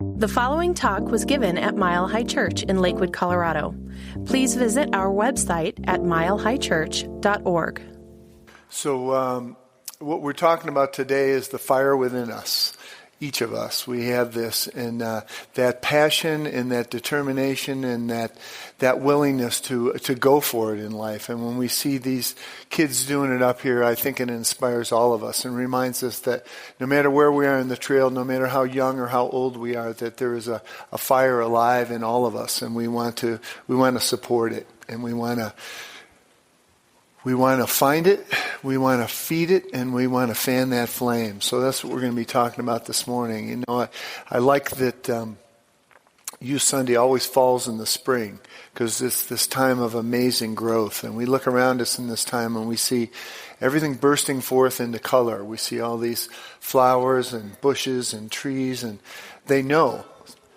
The following talk was given at Mile High Church in Lakewood, Colorado. Please visit our website at milehighchurch.org. So what we're talking about today is the fire within us. Each of us, we have this, and that passion and that determination and that willingness to go for it in life. And when we see these kids doing it up here, I think it inspires all of us and reminds us that no matter where we are in the trail, no matter how young or how old we are, that there is a fire alive in all of us, and we want to support it, and we want to find it, we want to feed it, and we want to fan that flame. So that's what we're going to be talking about this morning. You know, I like that Youth Sunday always falls in the spring, because it's this time of amazing growth. And we look around us in this time and we see everything bursting forth into color. We see all these flowers and bushes and trees, and they know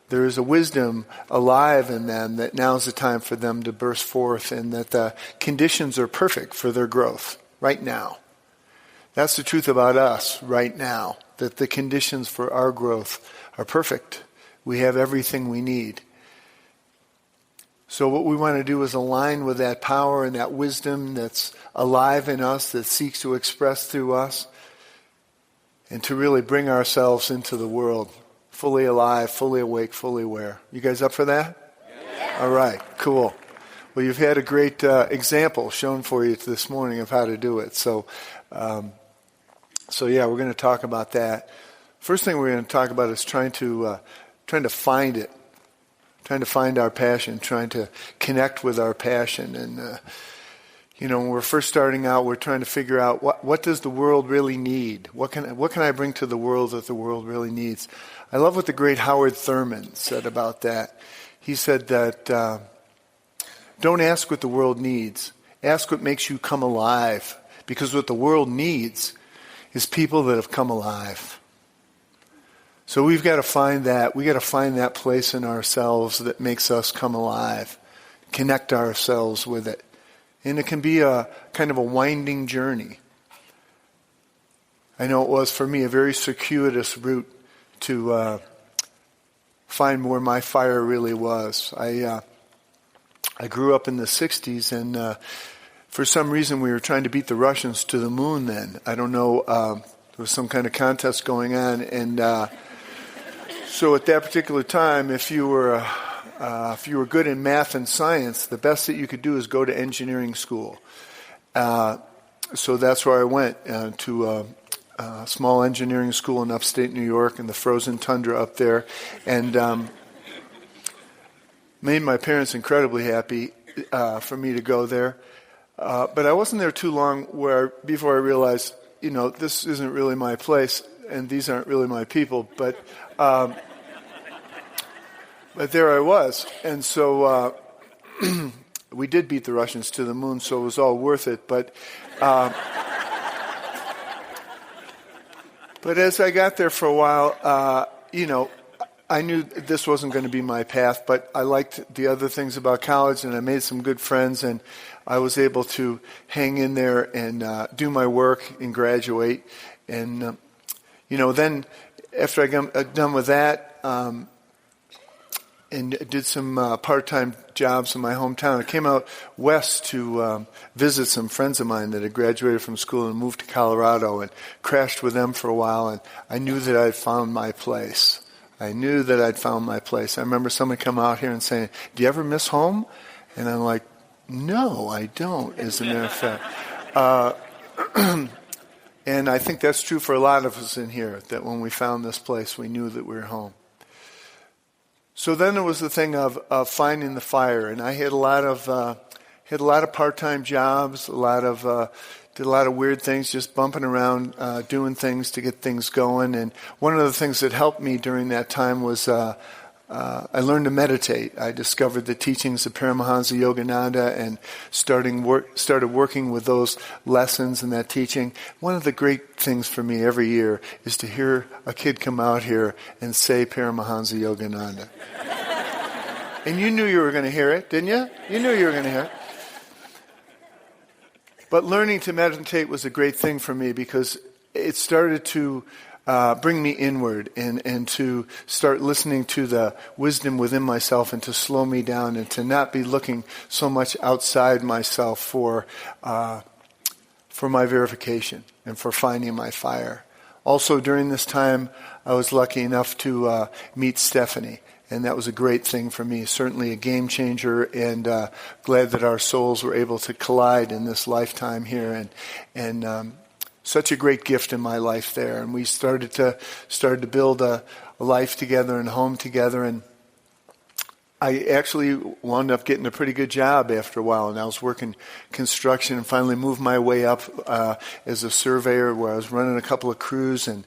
there is a wisdom alive in them that now's the time for them to burst forth, and that the conditions are perfect for their growth right now. That's the truth about us right now, that the conditions for our growth are perfect. We have everything we need. So what we want to do is align with that power and that wisdom that's alive in us, that seeks to express through us, and to really bring ourselves into the world fully alive, fully awake, fully aware. You guys up for that? Yeah. All right, cool. Well, you've had a great example shown for you this morning of how to do it. So yeah, we're going to talk about that. First thing we're going to talk about is trying to find it, trying to find our passion, trying to connect with our passion. And when we're first starting out, we're trying to figure out what does the world really need? What can I bring to the world that the world really needs? I love what the great Howard Thurman said about that. He said that don't ask what the world needs. Ask what makes you come alive. Because what the world needs is people that have come alive. So we've got to find that. We've got to find that place in ourselves that makes us come alive. Connect ourselves with it. And it can be a kind of a winding journey. I know it was for me a very circuitous route to find where my fire really was. I grew up in the 60s, and for some reason we were trying to beat the Russians to the moon then. I don't know, there was some kind of contest going on, and so at that particular time, if you were good in math and science, the best that you could do is go to engineering school. So that's where I went, to a small engineering school in upstate New York in the frozen tundra up there, and made my parents incredibly happy for me to go there. But I wasn't there too long before I realized, this isn't really my place, and these aren't really my people, but there I was. And so we did beat the Russians to the moon, so it was all worth it. But as I got there for a while, I knew this wasn't going to be my path, but I liked the other things about college, and I made some good friends, and I was able to hang in there and do my work and graduate. And, then after I got done with that, and did some part-time jobs in my hometown, I came out west to visit some friends of mine that had graduated from school and moved to Colorado, and crashed with them for a while, and I knew that I'd found my place. I remember somebody come out here and saying, "Do you ever miss home?" And I'm like, "No, I don't," as a matter of fact. And I think that's true for a lot of us in here, that when we found this place, we knew that we were home. So then it was the thing of finding the fire, and I had a lot of part-time jobs, did a lot of weird things, just bumping around, doing things to get things going. And one of the things that helped me during that time was I learned to meditate. I discovered the teachings of Paramahansa Yogananda and started working with those lessons and that teaching. One of the great things for me every year is to hear a kid come out here and say Paramahansa Yogananda. And you knew you were going to hear it, didn't you? You knew you were going to hear it. But learning to meditate was a great thing for me, because it started to bring me inward and to start listening to the wisdom within myself and to slow me down and to not be looking so much outside myself for my verification and for finding my fire. Also, during this time, I was lucky enough to meet Stephanie, and that was a great thing for me, certainly a game changer, and glad that our souls were able to collide in this lifetime here, and such a great gift in my life there. And we started to build a life together and a home together, and I actually wound up getting a pretty good job after a while, and I was working construction and finally moved my way up as a surveyor where I was running a couple of crews and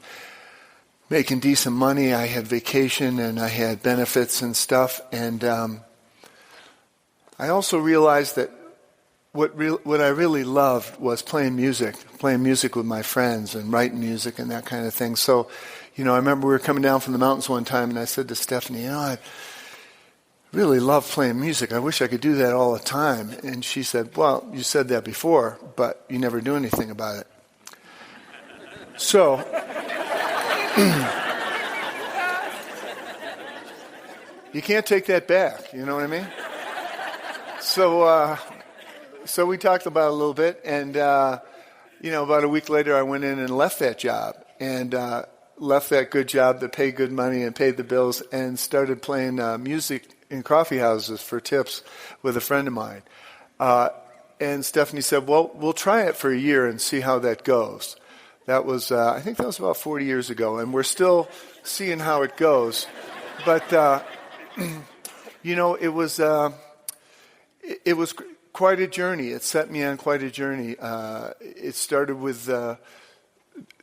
making decent money. I had vacation and I had benefits and stuff, and I also realized that what I really loved was playing music with my friends and writing music and that kind of thing. So, I remember we were coming down from the mountains one time, and I said to Stephanie, I really love playing music. I wish I could do that all the time. And she said, well, you said that before, but you never do anything about it. So, you can't take that back, you know what I mean? So we talked about it a little bit, and, about a week later I went in and left that job, and left that good job that paid good money and paid the bills, and started playing music in coffee houses for tips with a friend of mine. And Stephanie said, well, we'll try it for a year and see how that goes. That was, I think that was about 40 years ago, and we're still seeing how it goes. But, it was quite a journey. It set me on quite a journey. It started with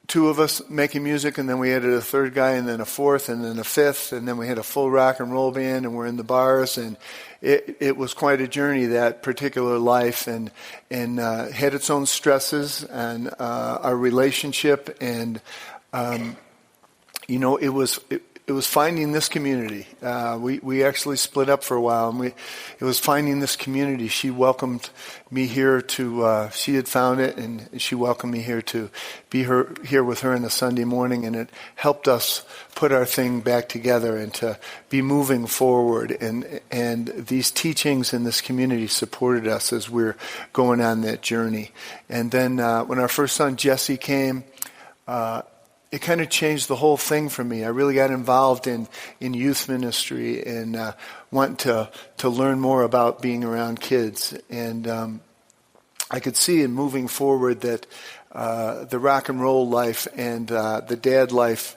two of us making music, and then we added a third guy, and then a fourth, and then a fifth, and then we had a full rock and roll band, and we're in the bars, and it was quite a journey, that particular life, and had its own stresses, and our relationship, and it was finding this community. We actually split up for a while, and it was finding this community. She welcomed me here she had found it, and she welcomed me here to be here with her on a Sunday morning, and it helped us put our thing back together and to be moving forward. And these teachings in this community supported us as we're going on that journey. And then when our first son Jesse came, it kind of changed the whole thing for me. I really got involved in youth ministry and wanting to learn more about being around kids. And I could see in moving forward that the rock and roll life and the dad life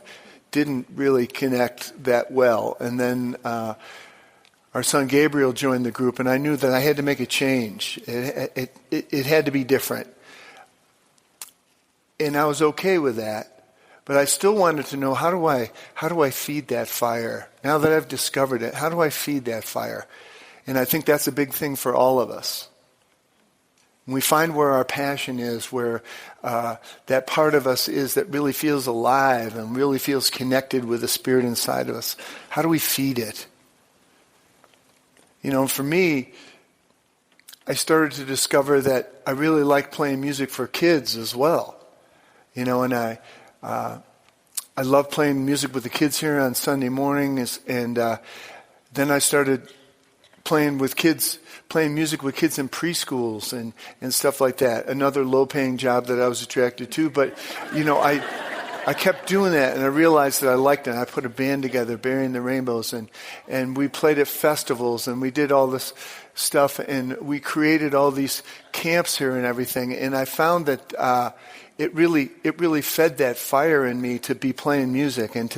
didn't really connect that well. And then our son Gabriel joined the group, and I knew that I had to make a change. It had to be different. And I was okay with that. But I still wanted to know, how do I feed that fire? Now that I've discovered it, how do I feed that fire? And I think that's a big thing for all of us. When we find where our passion is, where that part of us is that really feels alive and really feels connected with the spirit inside of us, how do we feed it? For me, I started to discover that I really like playing music for kids as well. And I love playing music with the kids here on Sunday mornings, and then I started playing music with kids in preschools and stuff like that. Another low-paying job that I was attracted to, but I kept doing that, and I realized that I liked it. I put a band together, Burying the Rainbows, and we played at festivals, and we did all this stuff, and we created all these camps here and everything. And I found that it really fed that fire in me to be playing music and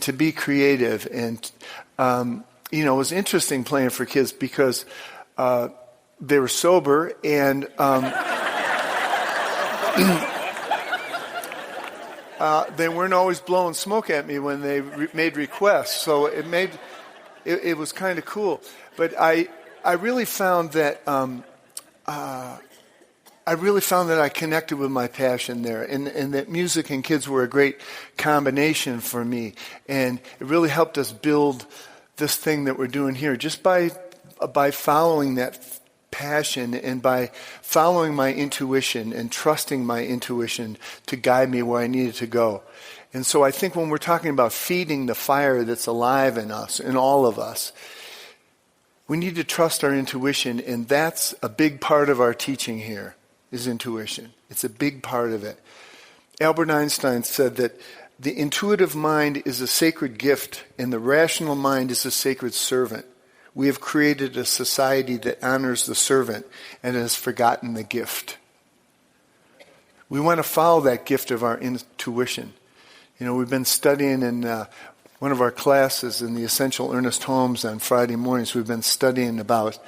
to be creative. And it was interesting playing for kids because they were sober, and they weren't always blowing smoke at me when they made requests. So it was kind of cool. But I really found that I connected with my passion there, and that music and kids were a great combination for me. And it really helped us build this thing that we're doing here just by following that passion and by following my intuition and trusting my intuition to guide me where I needed to go. And so I think when we're talking about feeding the fire that's alive in us, in all of us, we need to trust our intuition, and that's a big part of our teaching here, is intuition. It's a big part of it. Albert Einstein said that the intuitive mind is a sacred gift, and the rational mind is a sacred servant. We have created a society that honors the servant and has forgotten the gift. We want to follow that gift of our intuition. We've been studying in one of our classes in the Essential Ernest Holmes on Friday mornings. We've been studying about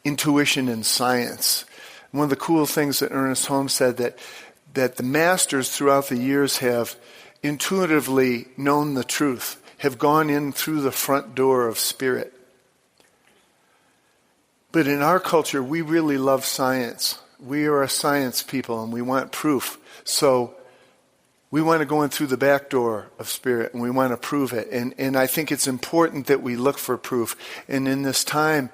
intuition and science. One of the cool things that Ernest Holmes said that the masters throughout the years have intuitively known the truth, have gone in through the front door of spirit. But in our culture, we really love science. We are a science people, and we want proof. So we want to go in through the back door of spirit, and we want to prove it. And I think it's important that we look for proof. And in this time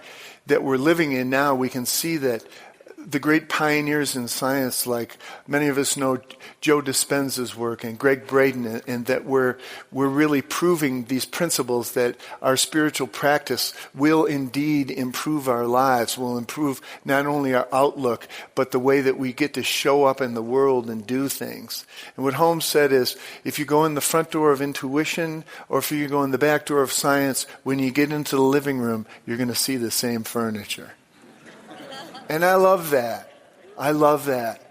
that we're living in now, we can see that the great pioneers in science, like many of us know Joe Dispenza's work and Greg Braden, and that we're really proving these principles that our spiritual practice will indeed improve our lives, will improve not only our outlook, but the way that we get to show up in the world and do things. And what Holmes said is, if you go in the front door of intuition, or if you go in the back door of science, when you get into the living room, you're going to see the same furniture. And I love that. I love that.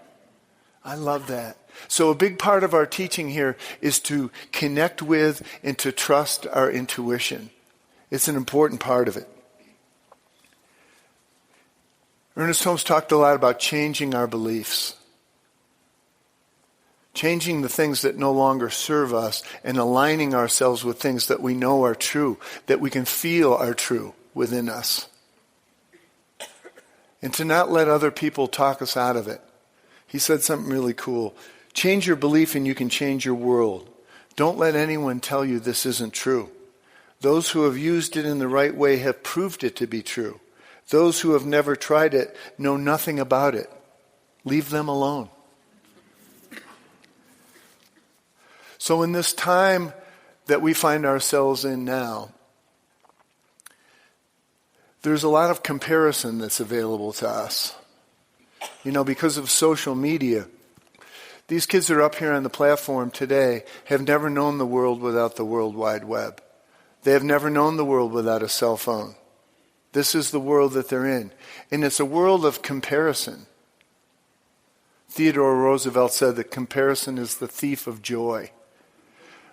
I love that. So a big part of our teaching here is to connect with and to trust our intuition. It's an important part of it. Ernest Holmes talked a lot about changing our beliefs. Changing the things that no longer serve us and aligning ourselves with things that we know are true, that we can feel are true within us. And to not let other people talk us out of it. He said something really cool. Change your belief and you can change your world. Don't let anyone tell you this isn't true. Those who have used it in the right way have proved it to be true. Those who have never tried it know nothing about it. Leave them alone. So in this time that we find ourselves in now, there's a lot of comparison that's available to us. Because of social media, these kids that are up here on the platform today have never known the world without the World Wide Web. They have never known the world without a cell phone. This is the world that they're in. And it's a world of comparison. Theodore Roosevelt said that comparison is the thief of joy.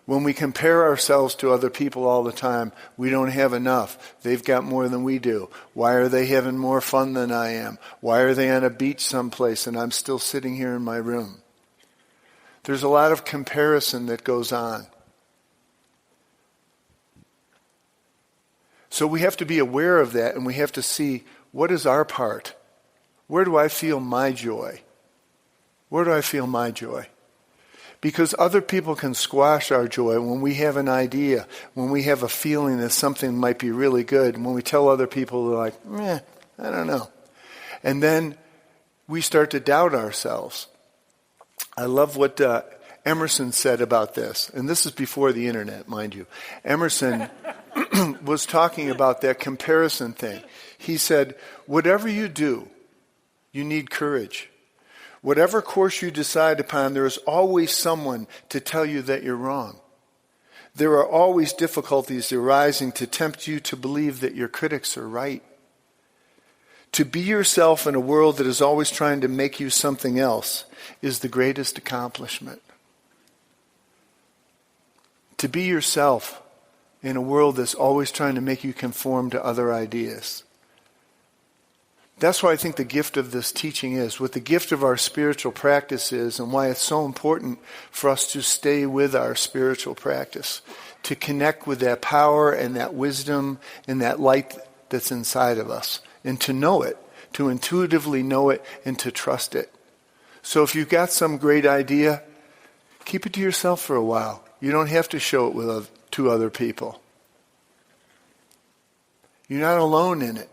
When we compare ourselves to other people all the time, we don't have enough. They've got more than we do. Why are they having more fun than I am? Why are they on a beach someplace and I'm still sitting here in my room? There's a lot of comparison that goes on. So we have to be aware of that, and we have to see, what is our part? Where do I feel my joy? Where do I feel my joy? Because other people can squash our joy when we have an idea, when we have a feeling that something might be really good. And when we tell other people, they're like, I don't know. And then we start to doubt ourselves. I love what Emerson said about this. And this is before the internet, mind you. Emerson was talking about that comparison thing. He said, whatever you do, you need courage. Whatever course you decide upon, there is always someone to tell you that you're wrong. There are always difficulties arising to tempt you to believe that your critics are right. To be yourself in a world that is always trying to make you something else is the greatest accomplishment. To be yourself in a world that's always trying to make you conform to other ideas. That's why I think the gift of this teaching is, what the gift of our spiritual practice is, and why it's so important for us to stay with our spiritual practice, to connect with that power and that wisdom and that light that's inside of us, and to know it, to intuitively know it, and to trust it. So if you've got some great idea, keep it to yourself for a while. You don't have to show it to other people. You're not alone in it.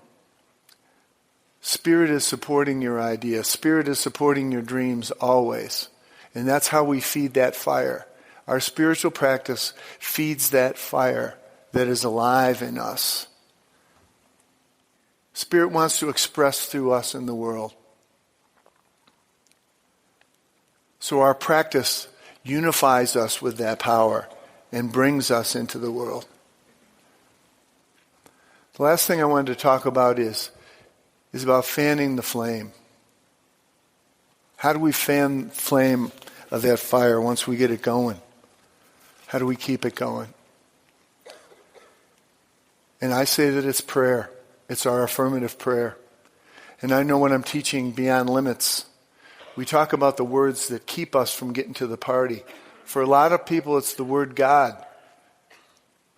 Spirit is supporting your idea. Spirit is supporting your dreams always. And that's how we feed that fire. Our spiritual practice feeds that fire that is alive in us. Spirit wants to express through us in the world. So our practice unifies us with that power and brings us into the world. The last thing I wanted to talk about is about fanning the flame. How do we fan the flame of that fire once we get it going? How do we keep it going? And I say that it's prayer. It's our affirmative prayer. And I know when I'm teaching Beyond Limits, we talk about the words that keep us from getting to the party. For a lot of people, it's the word God.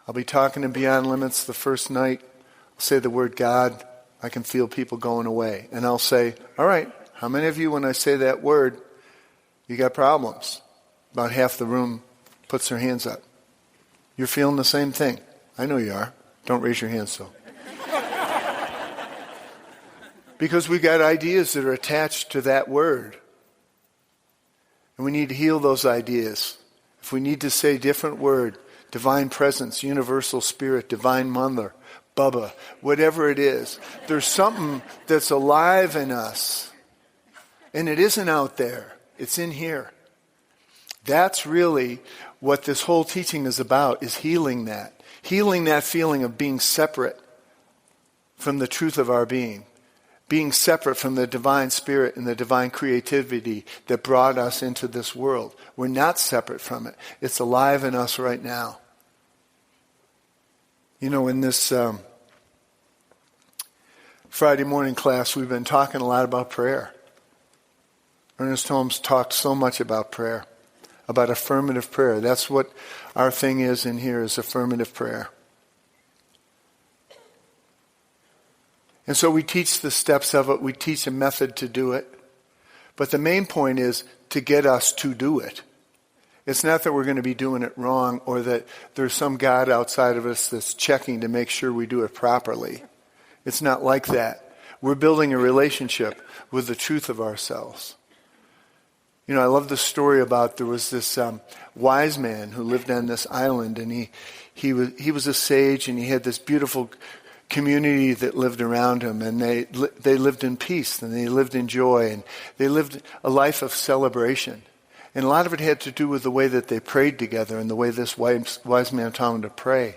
I'll be talking in Beyond Limits the first night. I'll say the word God. I can feel people going away. And I'll say, all right, how many of you, when I say that word, you got problems? About half the room puts their hands up. You're feeling the same thing. I know you are. Don't raise your hands, though. Because we got ideas that are attached to that word. And we need to heal those ideas. If we need to say different word, divine presence, universal spirit, divine mother, Bubba, whatever it is, there's something that's alive in us. And it isn't out there. It's in here. That's really what this whole teaching is about, is healing that. Healing that feeling of being separate from the truth of our being. Being separate from the divine spirit and the divine creativity that brought us into this world. We're not separate from it. It's alive in us right now. You know, in this Friday morning class, we've been talking a lot about prayer. Ernest Holmes talked so much about prayer, about affirmative prayer. That's what our thing is in here, is affirmative prayer. And so we teach the steps of it. We teach a method to do it. But the main point is to get us to do it. It's not that we're going to be doing it wrong or that there's some God outside of us that's checking to make sure we do it properly. It's not like that. We're building a relationship with the truth of ourselves. You know, I love the story about there was this wise man who lived on this island, and he was a sage, and he had this beautiful community that lived around him, and they lived in peace, and they lived in joy, and they lived a life of celebration. And a lot of it had to do with the way that they prayed together and the way this wise man taught them to pray.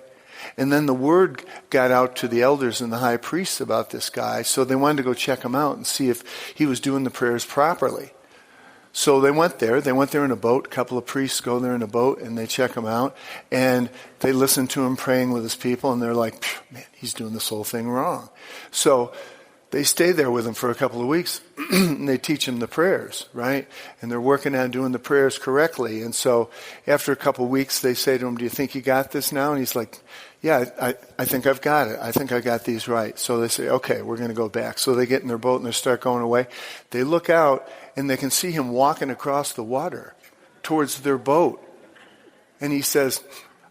And then the word got out to the elders and the high priests about this guy, so they wanted to go check him out and see if he was doing the prayers properly. So they went there in a boat. A couple of priests go there in a boat, and they check him out. And they listen to him praying with his people, and they're like, man, he's doing this whole thing wrong. So they stay there with him for a couple of weeks, and they teach him the prayers, right? And they're working on doing the prayers correctly. And so after a couple of weeks, they say to him, do you think you got this now? And he's like, yeah, I think I've got it. I think I got these right. So they say, okay, we're going to go back. So they get in their boat, and they start going away. They look out, and they can see him walking across the water towards their boat. And he says,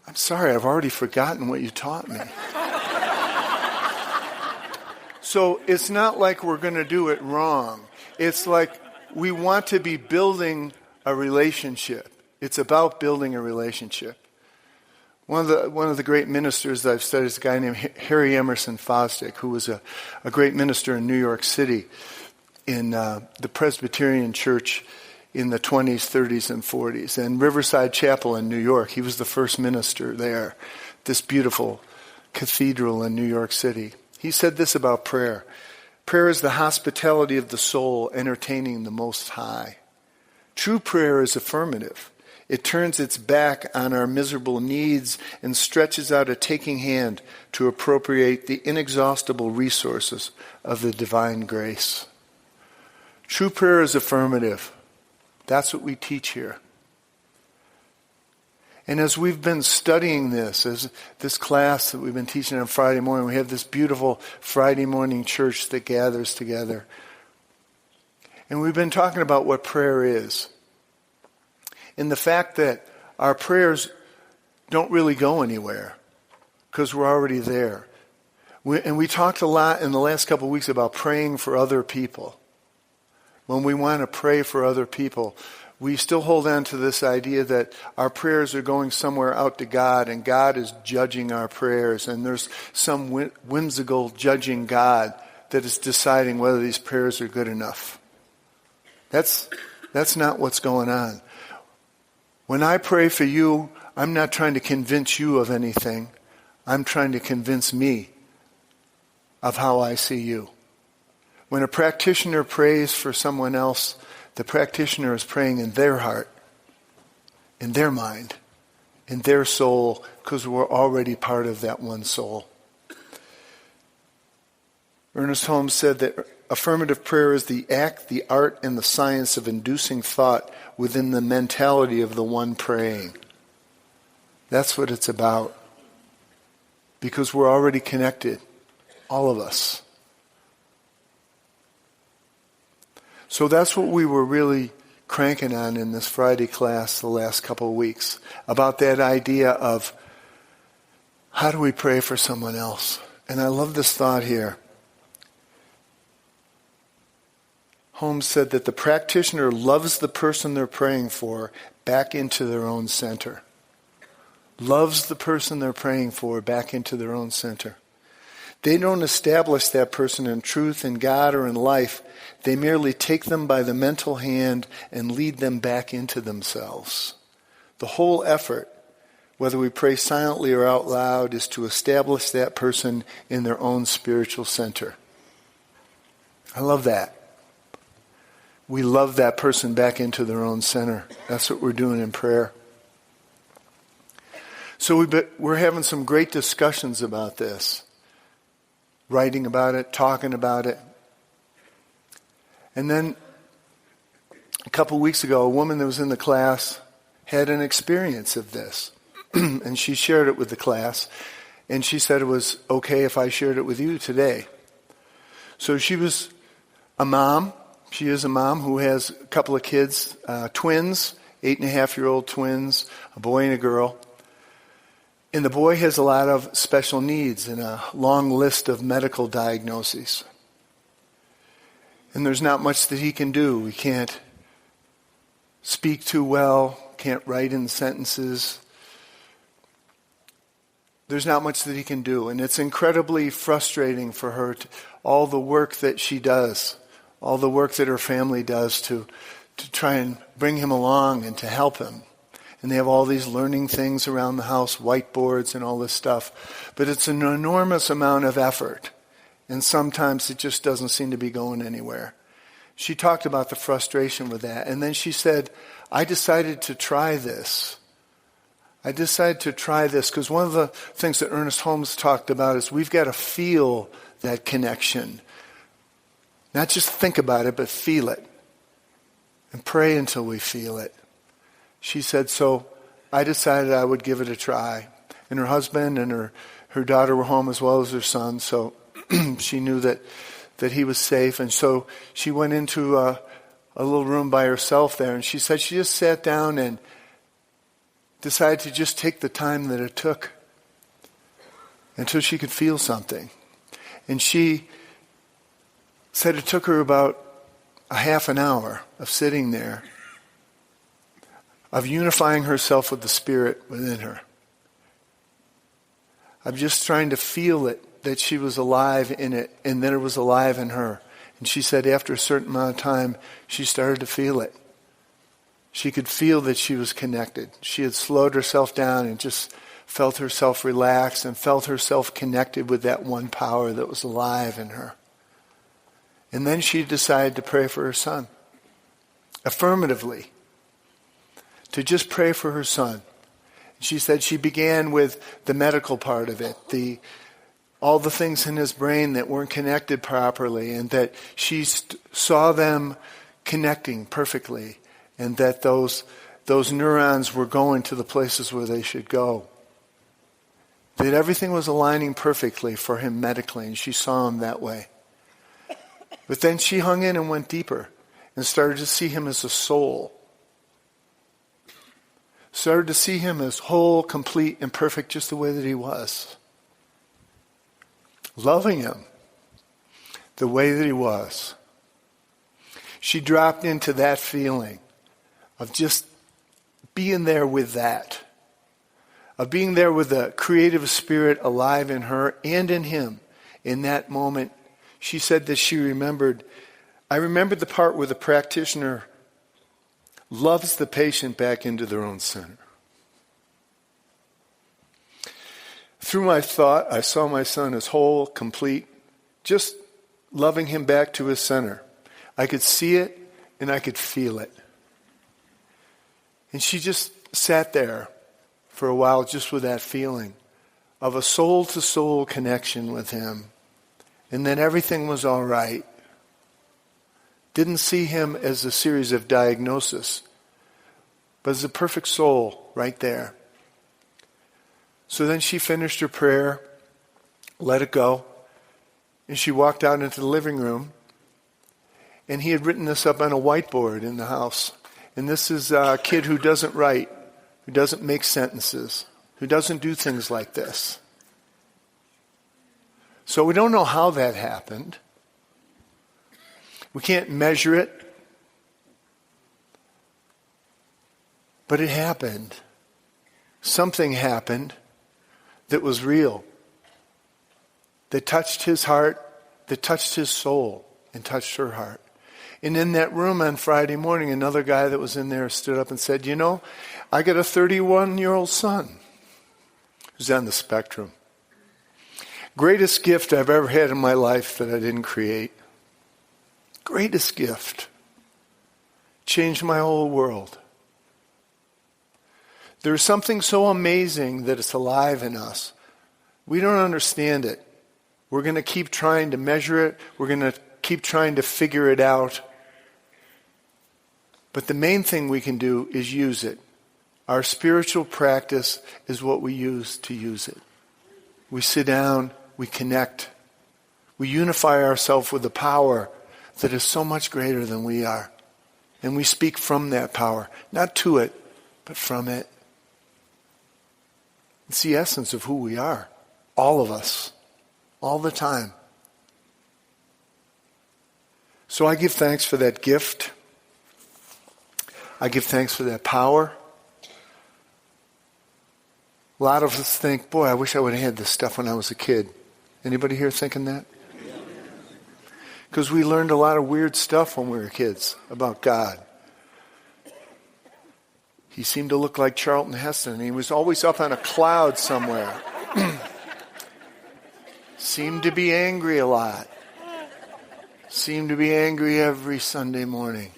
I'm sorry, I've already forgotten what you taught me. So it's not like we're going to do it wrong. It's like we want to be building a relationship. It's about building a relationship. One of the great ministers that I've studied is a guy named Harry Emerson Fosdick, who was a great minister in New York City in the Presbyterian Church in the 20s, 30s, and 40s. And Riverside Chapel in New York, he was the first minister there, this beautiful cathedral in New York City. He said this about prayer. Prayer is the hospitality of the soul, entertaining the Most High. True prayer is affirmative. It turns its back on our miserable needs and stretches out a taking hand to appropriate the inexhaustible resources of the divine grace. True prayer is affirmative. That's what we teach here. And as we've been studying this, as this class that we've been teaching on Friday morning, we have this beautiful Friday morning church that gathers together. And we've been talking about what prayer is. And the fact that our prayers don't really go anywhere because we're already there. We talked a lot in the last couple of weeks about praying for other people. When we want to pray for other people, we still hold on to this idea that our prayers are going somewhere out to God, and God is judging our prayers, and there's some whimsical judging God that is deciding whether these prayers are good enough. That's not what's going on. When I pray for you, I'm not trying to convince you of anything. I'm trying to convince me of how I see you. When a practitioner prays for someone else, the practitioner is praying in their heart, in their mind, in their soul, because we're already part of that one soul. Ernest Holmes said that affirmative prayer is the act, the art, and the science of inducing thought within the mentality of the one praying. That's what it's about. Because we're already connected, all of us. So that's what we were really cranking on in this Friday class the last couple of weeks, about that idea of how do we pray for someone else? And I love this thought here. Holmes said that the practitioner loves the person they're praying for back into their own center. Loves the person they're praying for back into their own center. They don't establish that person in truth, in God, or in life. They merely take them by the mental hand and lead them back into themselves. The whole effort, whether we pray silently or out loud, is to establish that person in their own spiritual center. I love that. We love that person back into their own center. That's what we're doing in prayer. So we're having some great discussions about this. Writing about it, talking about it. And then a couple weeks ago, a woman that was in the class had an experience of this. And she shared it with the class. And she said it was okay if I shared it with you today. So she was a mom. She is a mom who has a couple of kids, twins, 8.5-year-old twins, a boy and a girl. And the boy has a lot of special needs and a long list of medical diagnoses. And there's not much that he can do. He can't speak too well, can't write in sentences. There's not much that he can do. And it's incredibly frustrating for her, all the work that she does, all the work that her family does to try and bring him along and to help him. And they have all these learning things around the house, whiteboards and all this stuff. But it's an enormous amount of effort. And sometimes it just doesn't seem to be going anywhere. She talked about the frustration with that. And then she said, I decided to try this. I decided to try this because one of the things that Ernest Holmes talked about is we've got to feel that connection. Not just think about it, but feel it. And pray until we feel it. She said, so I decided I would give it a try. And her husband and her daughter were home as well as her son, so she knew that he was safe. And so she went into a little room by herself there, and she said she just sat down and decided to just take the time that it took until she could feel something. And she said it took her about a half an hour of sitting there, of unifying herself with the Spirit within her. I'm just trying to feel it, that she was alive in it, and that it was alive in her. And she said after a certain amount of time, she started to feel it. She could feel that she was connected. She had slowed herself down and just felt herself relax and felt herself connected with that one power that was alive in her. And then she decided to pray for her son, affirmatively. To just pray for her son. She said she began with the medical part of it, all the things in his brain that weren't connected properly, and that she saw them connecting perfectly, and that those neurons were going to the places where they should go. That everything was aligning perfectly for him medically, and she saw him that way. But then she hung in and went deeper and started to see him as a soul. Started to see him as whole, complete, and perfect just the way that he was. Loving him the way that he was. She dropped into that feeling of just being there with that, of being there with the creative spirit alive in her and in him. In that moment, she said that I remembered the part where the practitioner loves the patient back into their own center. Through my thought, I saw my son as whole, complete, just loving him back to his center. I could see it and I could feel it. And she just sat there for a while just with that feeling of a soul-to-soul connection with him. And then everything was all right. Didn't see him as a series of diagnoses, but as a perfect soul right there. So then she finished her prayer, let it go, and she walked out into the living room, and he had written this up on a whiteboard in the house. And this is a kid who doesn't write, who doesn't make sentences, who doesn't do things like this. So we don't know how that happened. We can't measure it. But it happened. Something happened that was real, that touched his heart, that touched his soul, and touched her heart. And in that room on Friday morning, another guy that was in there stood up and said, I got a 31-year-old son who's on the spectrum. Greatest gift I've ever had in my life that I didn't create. Greatest gift. Changed my whole world. There's something so amazing that it's alive in us. We don't understand it. We're going to keep trying to measure it. We're going to keep trying to figure it out. But the main thing we can do is use it. Our spiritual practice is what we use to use it. We sit down, we connect, we unify ourselves with the power that is so much greater than we are. And we speak from that power, not to it, but from it. It's the essence of who we are, all of us, all the time. So I give thanks for that gift. I give thanks for that power. A lot of us think, boy, I wish I would have had this stuff when I was a kid. Anybody here thinking that? Because we learned a lot of weird stuff when we were kids about God. He seemed to look like Charlton Heston. He was always up on a cloud somewhere. Seemed to be angry a lot. Seemed to be angry every Sunday morning.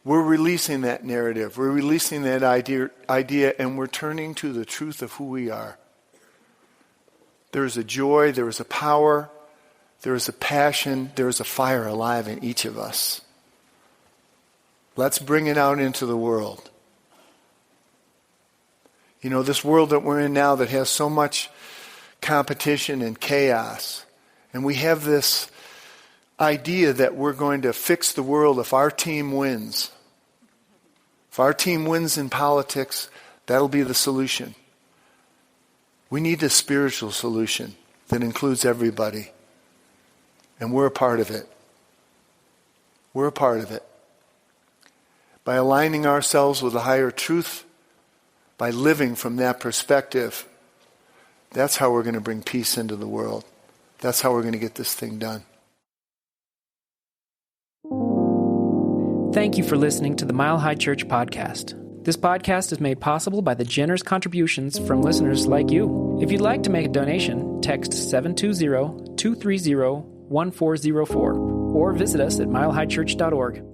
We're releasing that narrative. We're releasing that idea, and we're turning to the truth of who we are. There is a joy, there is a power, there is a passion, there is a fire alive in each of us. Let's bring it out into the world. This world that we're in now that has so much competition and chaos, and we have this idea that we're going to fix the world if our team wins. If our team wins in politics, that'll be the solution. We need a spiritual solution that includes everybody. And we're a part of it. We're a part of it. By aligning ourselves with a higher truth, by living from that perspective, that's how we're going to bring peace into the world. That's how we're going to get this thing done. Thank you for listening to the Mile High Church podcast. This podcast is made possible by the generous contributions from listeners like you. If you'd like to make a donation, text 720-230-1404 or visit us at milehighchurch.org.